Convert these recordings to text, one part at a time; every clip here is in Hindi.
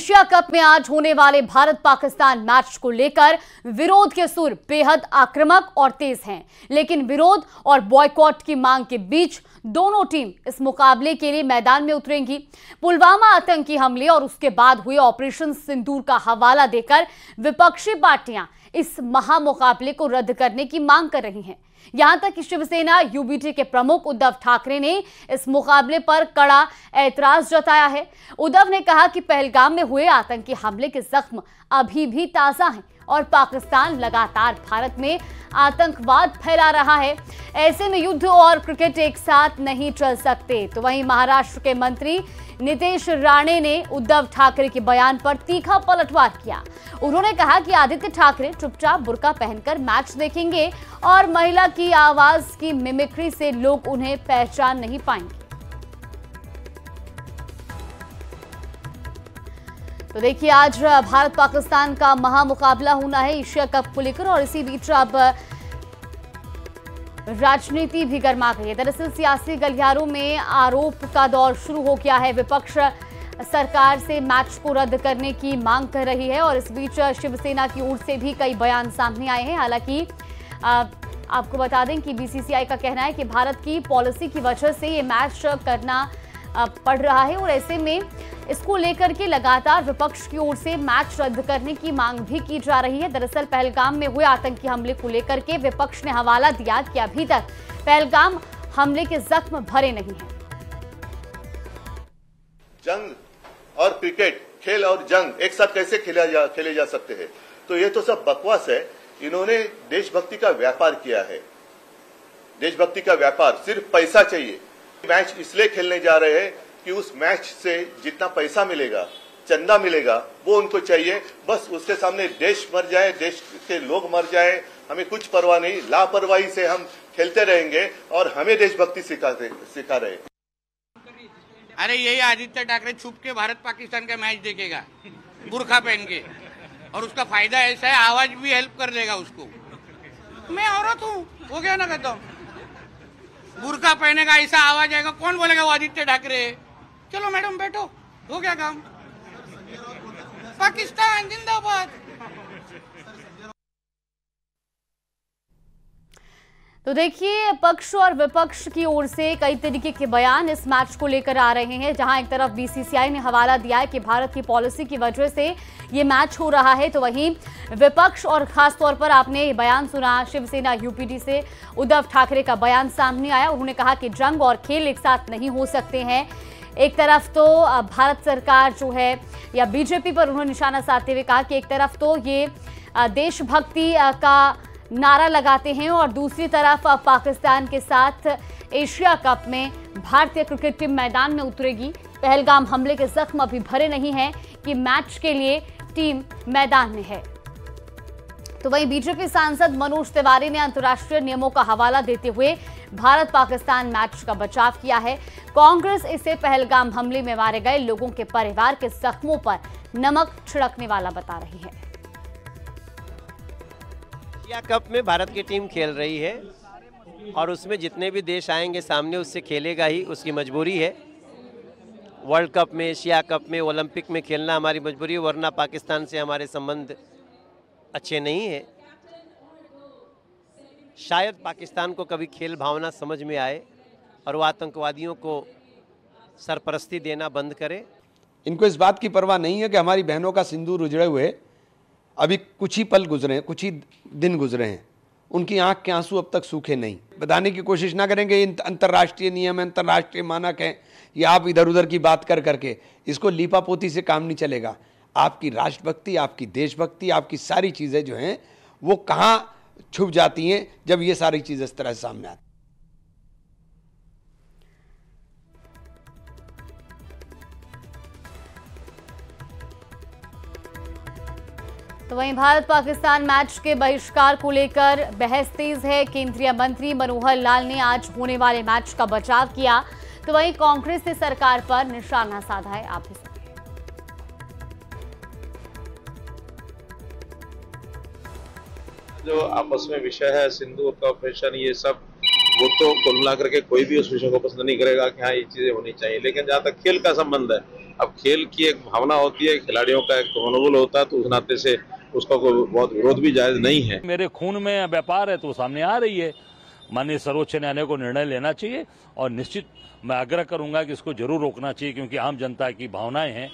एशिया कप में आज होने वाले भारत पाकिस्तान मैच को लेकर विरोध के सुर बेहद आक्रामक और तेज हैं, लेकिन विरोध और बॉयकॉट की मांग के बीच दोनों टीम इस मुकाबले के लिए मैदान में उतरेंगी। पुलवामा आतंकी हमले और उसके बाद हुए ऑपरेशन सिंदूर का हवाला देकर विपक्षी पार्टियां इस महामुकाबले को रद्द करने की मांग कर रही हैं। यहां तक कि शिवसेना यूबीटी के प्रमुख उद्धव ठाकरे ने इस मुकाबले पर कड़ा ऐतराज जताया है। उद्धव ने कहा कि पहलगाम में हुए आतंकी हमले के जख्म अभी भी ताजा हैं और पाकिस्तान लगातार भारत में आतंकवाद फैला रहा है। ऐसे में युद्ध और क्रिकेट एक साथ नहीं चल सकते। तो वहीं महाराष्ट्र के मंत्री नीतीश राणे ने उद्धव ठाकरे के बयान पर तीखा पलटवार किया। उन्होंने कहा कि आदित्य ठाकरे चुपचाप बुर्का पहनकर मैच देखेंगे और महिला की आवाज की मिमिक्री से लोग उन्हें पहचान नहीं पाएंगे। तो देखिए, आज भारत पाकिस्तान का महामुकाबला होना है एशिया कप को लेकर और इसी बीच अब राजनीति भी गर्मा गई है। दरअसल सियासी गलियारों में आरोप का दौर शुरू हो गया है। विपक्ष सरकार से मैच को रद्द करने की मांग कर रही है और इस बीच शिवसेना की ओर से भी कई बयान सामने आए हैं। हालांकि आपको बता दें कि बीसीसीआई का कहना है कि भारत की पॉलिसी की वजह से ये मैच करना पड़ रहा है और ऐसे में इसको लेकर के लगातार विपक्ष की ओर से मैच रद्द करने की मांग भी की जा रही है। दरअसल पहलगाम में हुए आतंकी हमले को लेकर के विपक्ष ने हवाला दिया कि अभी तक पहलगाम हमले के जख्म भरे नहीं हैं। जंग और क्रिकेट, खेल और जंग एक साथ कैसे खेले जा सकते हैं? तो ये तो सब बकवास है। इन्होंने देशभक्ति का व्यापार किया है। देशभक्ति का व्यापार, सिर्फ पैसा चाहिए। मैच इसलिए खेलने जा रहे हैं कि उस मैच से जितना पैसा मिलेगा, चंदा मिलेगा, वो उनको चाहिए। बस उसके सामने देश मर जाए, देश के लोग मर जाए, हमें कुछ परवाह नहीं। लापरवाही से हम खेलते रहेंगे और हमें देशभक्ति सिखा रहे हैं। अरे यही आदित्य ठाकरे छुप के भारत पाकिस्तान का मैच देखेगा बुर्खा पहन के, और उसका फायदा ऐसा है, आवाज भी हेल्प कर देगा उसको। मैं औरत हूँ, वो क्या ना कहता हूँ, बुर्खा पहनेगा, ऐसा आवाज आएगा, कौन बोलेगा वो आदित्य ठाकरे? चलो मैडम बैठो, हो गया काम। पाकिस्तान जिंदाबाद। तो देखिए, पक्ष और विपक्ष की ओर से कई तरीके के बयान इस मैच को लेकर आ रहे हैं। जहां एक तरफ बीसीसीआई ने हवाला दिया है कि भारत की पॉलिसी की वजह से ये मैच हो रहा है, तो वहीं विपक्ष और खास तौर पर आपने बयान सुना शिवसेना यूपीटी से उद्धव ठाकरे का बयान सामने आया। उन्होंने कहा कि जंग और खेल एक साथ नहीं हो सकते हैं। एक तरफ तो भारत सरकार जो है या बीजेपी पर उन्होंने निशाना साधते हुए कहा कि एक तरफ तो ये देशभक्ति का नारा लगाते हैं और दूसरी तरफ पाकिस्तान के साथ एशिया कप में भारतीय क्रिकेट टीम मैदान में उतरेगी। पहलगाम हमले के जख्म अभी भरे नहीं हैं कि मैच के लिए टीम मैदान में है। तो वहीं बीजेपी सांसद मनोज तिवारी ने अंतर्राष्ट्रीय नियमों का हवाला देते हुए भारत पाकिस्तान मैच का बचाव किया है। कांग्रेस इसे पहलगाम हमले में मारे गए लोगों के परिवार के जख्मों पर नमक छिड़कने वाला बता रही है। एशिया कप में भारत की टीम खेल रही है और उसमें जितने भी देश आएंगे सामने उससे खेलेगा ही, उसकी मजबूरी है। वर्ल्ड कप में, एशिया कप में, ओलंपिक में खेलना हमारी मजबूरी है, वरना पाकिस्तान से हमारे संबंध अच्छे नहीं है। शायद पाकिस्तान को कभी खेल भावना समझ में आए और वो आतंकवादियों को सरपरस्ती देना बंद करे। इनको इस बात की परवाह नहीं है कि हमारी बहनों का सिंदूर उजड़े हुए अभी कुछ ही पल गुजरे हैं, कुछ ही दिन गुजरे हैं, उनकी आंख के आंसू अब तक सूखे नहीं। बताने की कोशिश ना करेंगे इन अंतर्राष्ट्रीय नियम है, अंतर्राष्ट्रीय मानक है, या आप इधर उधर की बात कर करके इसको लीपापोती से काम नहीं चलेगा। आपकी राष्ट्रभक्ति, आपकी देशभक्ति, आपकी सारी चीज़ें जो हैं वो कहाँ छुप जाती हैं जब ये सारी चीज़ें इस तरह से सामने आती। तो वहीं भारत पाकिस्तान मैच के बहिष्कार को लेकर बहस तेज है। केंद्रीय मंत्री मनोहर लाल ने आज होने वाले मैच का बचाव किया, तो वहीं कांग्रेस ने सरकार पर निशाना साधा है। आप भी सुनिए। जो आपस में विषय है सिंदूर का ऑपरेशन, ये सब, वो तो कुल मिला करके कोई भी उस विषय को पसंद नहीं करेगा कि हाँ ये चीजें होनी चाहिए। लेकिन जहाँ तक खेल का संबंध है अब खेल की एक भावना होती है, खिलाड़ियों का एक मनोबल होता है, तो उस नाते से उसका कोई बहुत विरोध भी जायज नहीं है। मेरे खून में व्यापार है तो सामने आ रही है। माननीय सर्वोच्च न्यायालय को निर्णय लेना चाहिए और निश्चित मैं आग्रह करूंगा कि इसको जरूर रोकना चाहिए, क्योंकि आम जनता की भावनाएं हैं,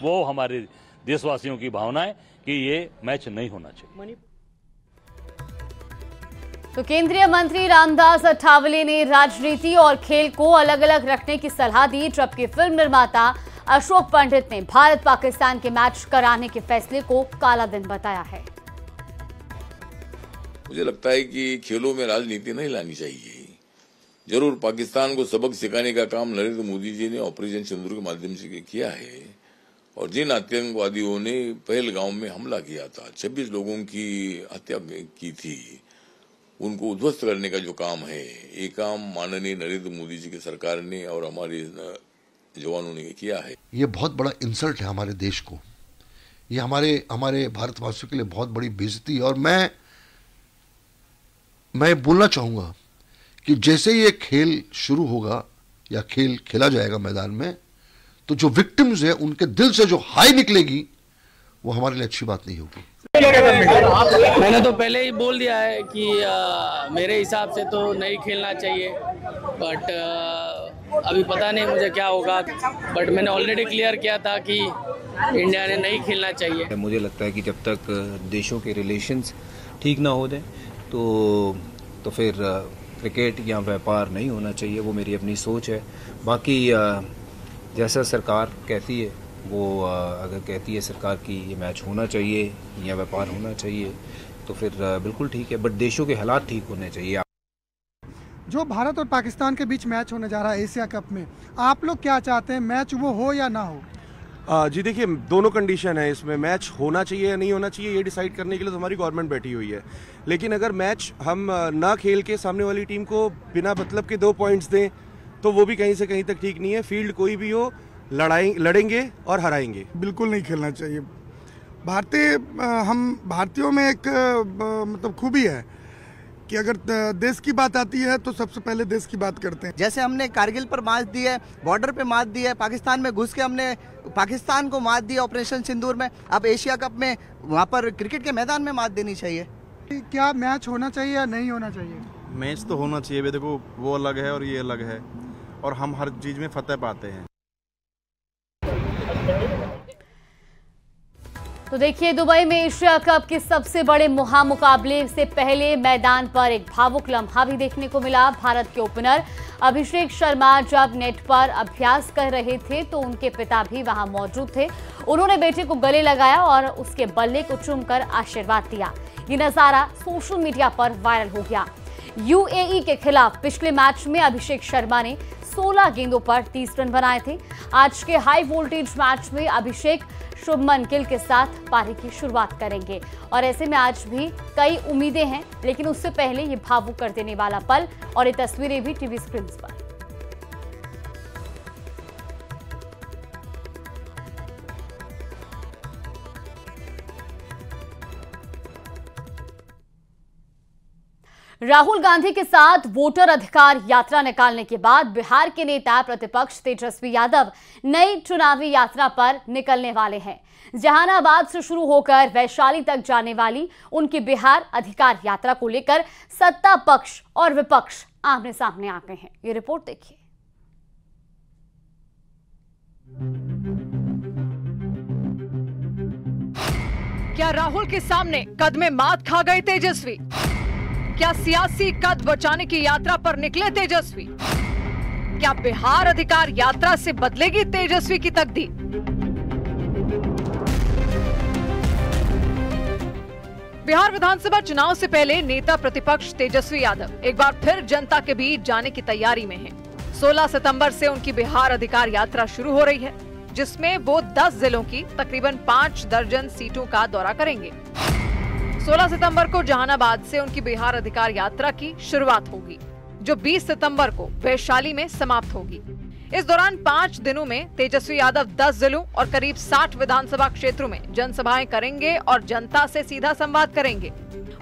वो हमारे देशवासियों की भावनाएं कि ये मैच नहीं होना चाहिए। तो केंद्रीय मंत्री रामदास अठावले ने राजनीति और खेल को अलग अलग रखने की सलाह दी, जबकि फिल्म निर्माता अशोक पंडित ने भारत पाकिस्तान के मैच कराने के फैसले को काला दिन बताया है। मुझे लगता है कि खेलों में राजनीति नहीं लानी चाहिए। जरूर पाकिस्तान को सबक सिखाने का काम नरेंद्र मोदी जी ने ऑपरेशन सिंदूर के माध्यम से किया है, और जिन आतंकवादियों ने पहलगाम में हमला किया था, 26 लोगों की हत्या की थी, उनको उध्वस्त करने का जो काम है, ये काम माननीय नरेंद्र मोदी जी की सरकार ने और हमारे जवानों ने किया है। ये बहुत बड़ा इंसल्ट है हमारे देश को, ये हमारे भारतवासियों के लिए बहुत बड़ी बेइज्जती है। और मैं बोलना चाहूँगा कि जैसे ये खेल शुरू होगा या खेल खेला जाएगा मैदान में, तो जो विक्टिम्स है उनके दिल से जो हाई निकलेगी वो हमारे लिए अच्छी बात नहीं होगी। मैंने तो पहले ही बोल दिया है कि मेरे हिसाब से तो नहीं खेलना चाहिए, बट अभी पता नहीं मुझे क्या होगा, बट मैंने ऑलरेडी क्लियर किया था कि इंडिया ने नहीं खेलना चाहिए। मुझे लगता है कि जब तक देशों के रिलेशंस ठीक ना हो जाए तो फिर क्रिकेट या व्यापार नहीं होना चाहिए, वो मेरी अपनी सोच है। बाकी जैसा सरकार कहती है, वो अगर कहती है सरकार की ये मैच होना चाहिए या व्यापार होना चाहिए तो फिर बिल्कुल ठीक है, बट देशों के हालात ठीक होने चाहिए। जो भारत और पाकिस्तान के बीच मैच होने जा रहा है एशिया कप में, आप लोग क्या चाहते हैं, मैच वो हो या ना हो? जी देखिए, दोनों कंडीशन है इसमें, मैच होना चाहिए या नहीं होना चाहिए ये डिसाइड करने के लिए तो हमारी गवर्नमेंट बैठी हुई है। लेकिन अगर मैच हम ना खेल के सामने वाली टीम को बिना मतलब के 2 पॉइंट्स दें तो वो भी कहीं से कहीं तक ठीक नहीं है। फील्ड कोई भी हो, लड़ेंगे और हराएंगे। बिल्कुल नहीं खेलना चाहिए। हम भारतीयों में एक मतलब खूबी है कि अगर देश की बात आती है तो सबसे पहले देश की बात करते हैं। जैसे हमने कारगिल पर मात दी है, बॉर्डर पे मात दी है, पाकिस्तान में घुस के हमने पाकिस्तान को मात दी ऑपरेशन सिंदूर में, अब एशिया कप में वहाँ पर क्रिकेट के मैदान में मात देनी चाहिए। क्या मैच होना चाहिए या नहीं होना चाहिए? मैच तो होना चाहिए। देखो, वो अलग है और ये अलग है, और हम हर चीज में फतेह पाते हैं। तो देखिए, दुबई में एशिया कप के सबसे बड़े मुकाबले से पहले मैदान पर एक भावुक लम्हा भी देखने को मिला। भारत के ओपनर अभिषेक शर्मा जब नेट पर अभ्यास कर रहे थे तो उनके पिता भी वहां मौजूद थे। उन्होंने बेटे को गले लगाया और उसके बल्ले को चूमकर आशीर्वाद दिया। ये नजारा सोशल मीडिया पर वायरल हो गया। यूएई के खिलाफ पिछले मैच में अभिषेक शर्मा ने 16 गेंदों पर 30 रन बनाए थे। आज के हाई वोल्टेज मैच में अभिषेक शुभमन गिल के साथ पारी की शुरुआत करेंगे और ऐसे में आज भी कई उम्मीदें हैं, लेकिन उससे पहले ये भावुक कर देने वाला पल और ये तस्वीरें भी टीवी स्क्रीन पर। राहुल गांधी के साथ वोटर अधिकार यात्रा निकालने के बाद बिहार के नेता प्रतिपक्ष तेजस्वी यादव नई चुनावी यात्रा पर निकलने वाले हैं। जहानाबाद से शुरू होकर वैशाली तक जाने वाली उनकी बिहार अधिकार यात्रा को लेकर सत्ता पक्ष और विपक्ष आमने सामने आ गए हैं। ये रिपोर्ट देखिए। क्या राहुल के सामने कदमे मात खा गए तेजस्वी? क्या सियासी कद बचाने की यात्रा पर निकले तेजस्वी? क्या बिहार अधिकार यात्रा से बदलेगी तेजस्वी की तकदीर? बिहार विधानसभा चुनाव से पहले नेता प्रतिपक्ष तेजस्वी यादव एक बार फिर जनता के बीच जाने की तैयारी में हैं। 16 सितंबर से उनकी बिहार अधिकार यात्रा शुरू हो रही है, जिसमें वो 10 जिलों की तकरीबन 5 दर्जन सीटों का दौरा करेंगे। 16 सितंबर को जहानाबाद से उनकी बिहार अधिकार यात्रा की शुरुआत होगी, जो 20 सितंबर को वैशाली में समाप्त होगी। इस दौरान 5 दिनों में तेजस्वी यादव 10 जिलों और करीब 60 विधानसभा क्षेत्रों में जनसभाएं करेंगे और जनता से सीधा संवाद करेंगे।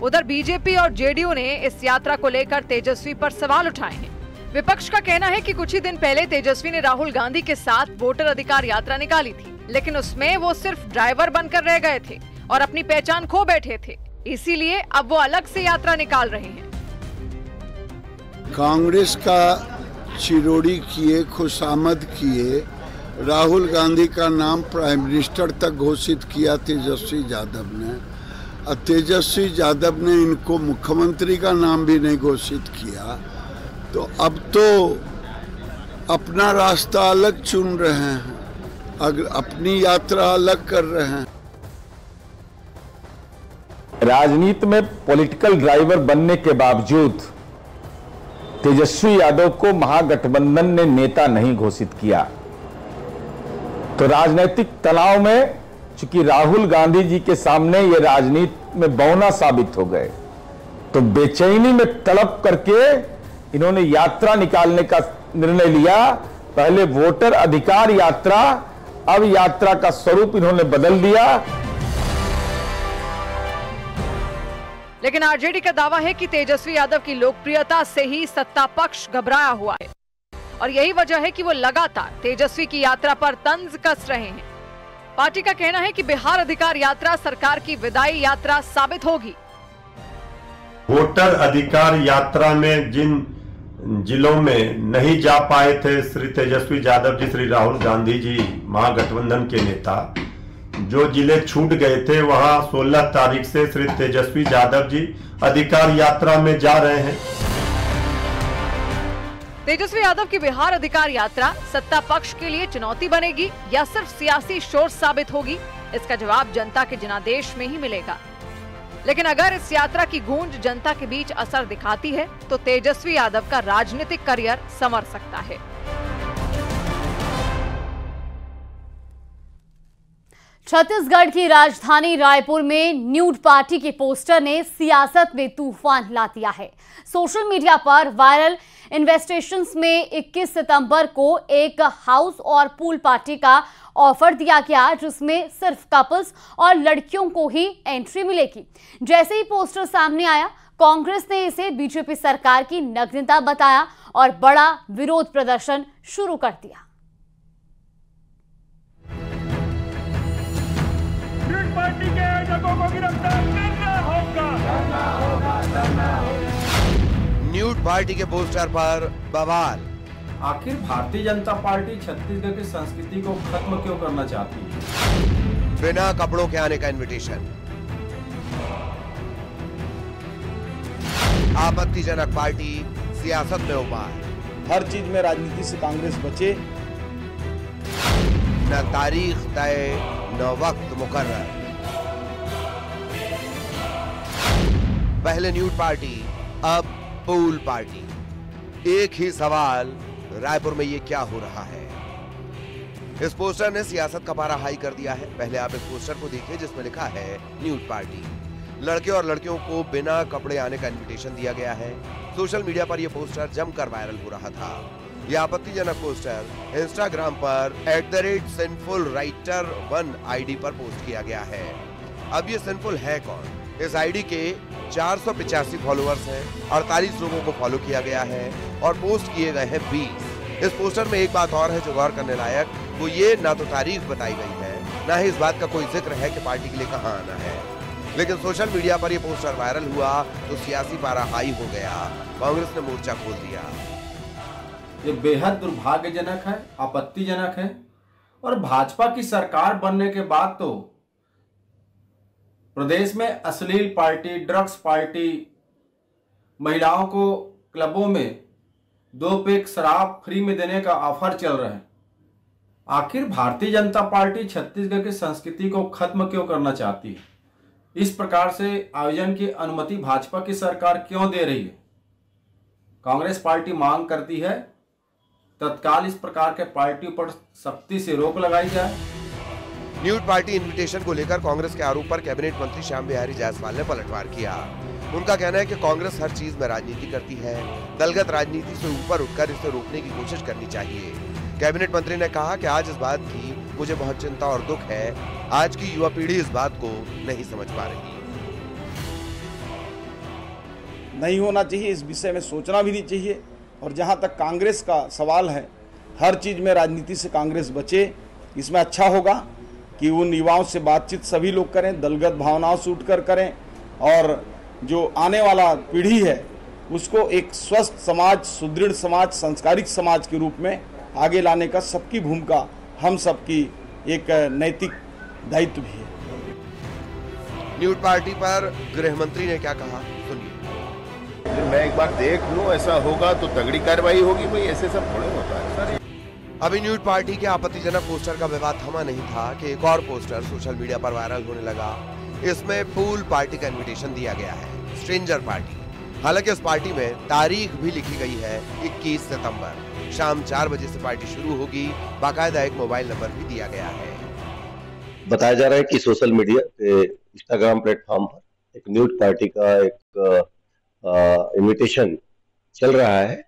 उधर बीजेपी और जेडीयू ने इस यात्रा को लेकर तेजस्वी पर सवाल उठाए हैं। विपक्ष का कहना है कि कुछ ही दिन पहले तेजस्वी ने राहुल गांधी के साथ वोटर अधिकार यात्रा निकाली थी, लेकिन उसमें वो सिर्फ ड्राइवर बनकर रह गए थे और अपनी पहचान खो बैठे थे। इसीलिए अब वो अलग से यात्रा निकाल रहे हैं। कांग्रेस का चिरोड़ी किए, खुशामद किए, राहुल गांधी का नाम प्राइम मिनिस्टर तक घोषित किया तेजस्वी यादव ने, और तेजस्वी यादव ने इनको मुख्यमंत्री का नाम भी नहीं घोषित किया। तो अब तो अपना रास्ता अलग चुन रहे हैं, अगर अपनी यात्रा अलग कर रहे हैं। राजनीति में पॉलिटिकल ड्राइवर बनने के बावजूद तेजस्वी यादव को महागठबंधन ने नेता नहीं घोषित किया। तो राजनीतिक तनाव में चूंकि राहुल गांधी जी के सामने ये राजनीति में बौना साबित हो गए, तो बेचैनी में तड़प करके इन्होंने यात्रा निकालने का निर्णय लिया। पहले वोटर अधिकार यात्रा, अब यात्रा का स्वरूप इन्होंने बदल दिया। लेकिन आरजेडी का दावा है कि तेजस्वी यादव की लोकप्रियता से ही सत्ता पक्ष घबराया हुआ है और यही वजह है कि वो लगातार तेजस्वी की यात्रा पर तंज कस रहे हैं। पार्टी का कहना है कि बिहार अधिकार यात्रा सरकार की विदाई यात्रा साबित होगी। वोटर अधिकार यात्रा में जिन जिलों में नहीं जा पाए थे श्री तेजस्वी यादव जी, श्री राहुल गांधी जी महागठबंधन के नेता, जो जिले छूट गए थे, वहां 16 तारीख से श्री तेजस्वी यादव जी अधिकार यात्रा में जा रहे हैं। तेजस्वी यादव की बिहार अधिकार यात्रा सत्ता पक्ष के लिए चुनौती बनेगी या सिर्फ सियासी शोर साबित होगी, इसका जवाब जनता के जनादेश में ही मिलेगा। लेकिन अगर इस यात्रा की गूंज जनता के बीच असर दिखाती है तो तेजस्वी यादव का राजनीतिक करियर संवर सकता है। छत्तीसगढ़ की राजधानी रायपुर में न्यूड पार्टी के पोस्टर ने सियासत में तूफान ला दिया है। सोशल मीडिया पर वायरल इन्वेस्टिगेशंस में 21 सितंबर को एक हाउस और पूल पार्टी का ऑफर दिया गया, जिसमें सिर्फ कपल्स और लड़कियों को ही एंट्री मिलेगी। जैसे ही पोस्टर सामने आया, कांग्रेस ने इसे बीजेपी सरकार की नग्नता बताया और बड़ा विरोध प्रदर्शन शुरू कर दिया। पार्टी के आयोजकों को गिरफ्तार करना होगा। न्यूड पार्टी के पोस्टर पर बवाल। आखिर भारतीय जनता पार्टी छत्तीसगढ़ की संस्कृति को खत्म क्यों करना चाहती है? बिना कपड़ों के आने का इनविटेशन। आपत्तिजनक पार्टी, सियासत में उपाय। हर चीज में राजनीति से कांग्रेस बचे। न तारीख तय, न वक्त मुकर्रर। पहले न्यूड पार्टी, अब पूल पार्टी। एक ही सवाल, रायपुर में ये क्या हो रहा है? इस पोस्टर ने सियासत का पारा हाई कर दिया है। पहले आप इस पोस्टर को देखिए जिसमें लिखा है न्यूड पार्टी। लड़के और लड़कियों को बिना कपड़े आने का इनविटेशन दिया गया है। सोशल मीडिया पर यह पोस्टर जमकर वायरल हो रहा था। यह आपत्तिजनक पोस्टर इंस्टाग्राम पर @sinfulwriter1 आईडी पर पोस्ट किया गया है। अब ये सिंफुल है कौन? इस आईडी के 485 फॉलोअर्स हैं, 48 लोगों को फॉलो किया गया है और पोस्ट किए गए हैं 20। इस पोस्टर में एक बात और है जो गौर करने लायक, वो ये ना तो तारीख बताई गई है, ना ही इस बात का कोई जिक्र है कि पार्टी के लिए कहाँ आना है। लेकिन सोशल मीडिया पर यह पोस्टर वायरल हुआ तो सियासी पारा हाई हो गया। कांग्रेस ने मोर्चा खोल दिया। ये बेहद दुर्भाग्यजनक है, आपत्तिजनक है और भाजपा की सरकार बनने के बाद तो प्रदेश में अश्लील पार्टी, ड्रग्स पार्टी, महिलाओं को क्लबों में 2 पैक शराब फ्री में देने का ऑफर चल रहा है। आखिर भारतीय जनता पार्टी छत्तीसगढ़ की संस्कृति को खत्म क्यों करना चाहती है? इस प्रकार से आयोजन की अनुमति भाजपा की सरकार क्यों दे रही है? कांग्रेस पार्टी मांग करती है तत्काल इस प्रकार के पार्टी पर सख्ती से रोक लगाई जाए। न्यूड पार्टी इनविटेशन को लेकर कांग्रेस के आरोप पर कैबिनेट मंत्री श्याम बिहारी जायसवाल ने पलटवार किया। उनका कहना है कि कांग्रेस हर चीज में राजनीति करती है, दलगत राजनीति से ऊपर उठकर इसे रोकने की कोशिश करनी चाहिए। कैबिनेट मंत्री ने कहा कि आज इस बात की मुझे बहुत चिंता और दुख है, आज की युवा पीढ़ी इस बात को नहीं समझ पा रही। नहीं होना चाहिए, इस विषय में सोचना भी नहीं चाहिए। और जहां तक कांग्रेस का सवाल है, हर चीज़ में राजनीति से कांग्रेस बचे। इसमें अच्छा होगा कि उन युवाओं से बातचीत सभी लोग करें, दलगत भावनाओं से उठकर करें, और जो आने वाला पीढ़ी है उसको एक स्वस्थ समाज, सुदृढ़ समाज, संस्कारिक समाज के रूप में आगे लाने का सबकी भूमिका, हम सबकी एक नैतिक दायित्व भी है। न्यूड पार्टी पर गृह मंत्री ने क्या कहा, सुनिए। मैं एक बार देख लूं, ऐसा होगा तो तगड़ी कार्रवाई होगी। भाई ऐसे सब थोड़े होता है सर। अभी न्यूड पार्टी के आपत्तिजनक पोस्टर का विवाद थमा नहीं था कि एक और पोस्टर सोशल मीडिया पर वायरल होने लगा। इसमें पूल पार्टी का इन्विटेशन दिया गया है, स्ट्रेंजर पार्टी। हालांकि इस पार्टी में तारीख भी लिखी गई है 21 सितंबर, शाम 4 बजे से पार्टी शुरू होगी। बाकायदा एक मोबाइल नंबर भी दिया गया है। बताया जा रहा है कि सोशल मीडिया के इंस्टाग्राम प्लेटफॉर्म पर एक न्यूड पार्टी का एक इन्विटेशन चल रहा है।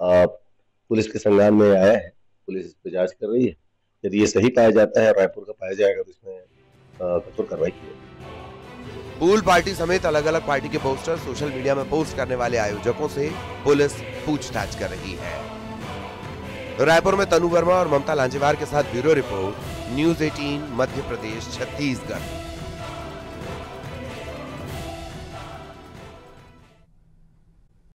पुलिस के संज्ञान में आया है, पुलिस इस पर जांच कर रही है। यदि ये सही पाया जाता है और रायपुर का पाया जाएगा तो इसमें कठोर कार्रवाई की जाएगी। पूल पार्टी समेत अलग अलग पार्टी के पोस्टर सोशल मीडिया में पोस्ट करने वाले आयोजकों से पुलिस पूछताछ कर रही है। रायपुर में तनु वर्मा और ममता लांजेवार के साथ bureau report, news 18 Madhya Pradesh Chhattisgarh.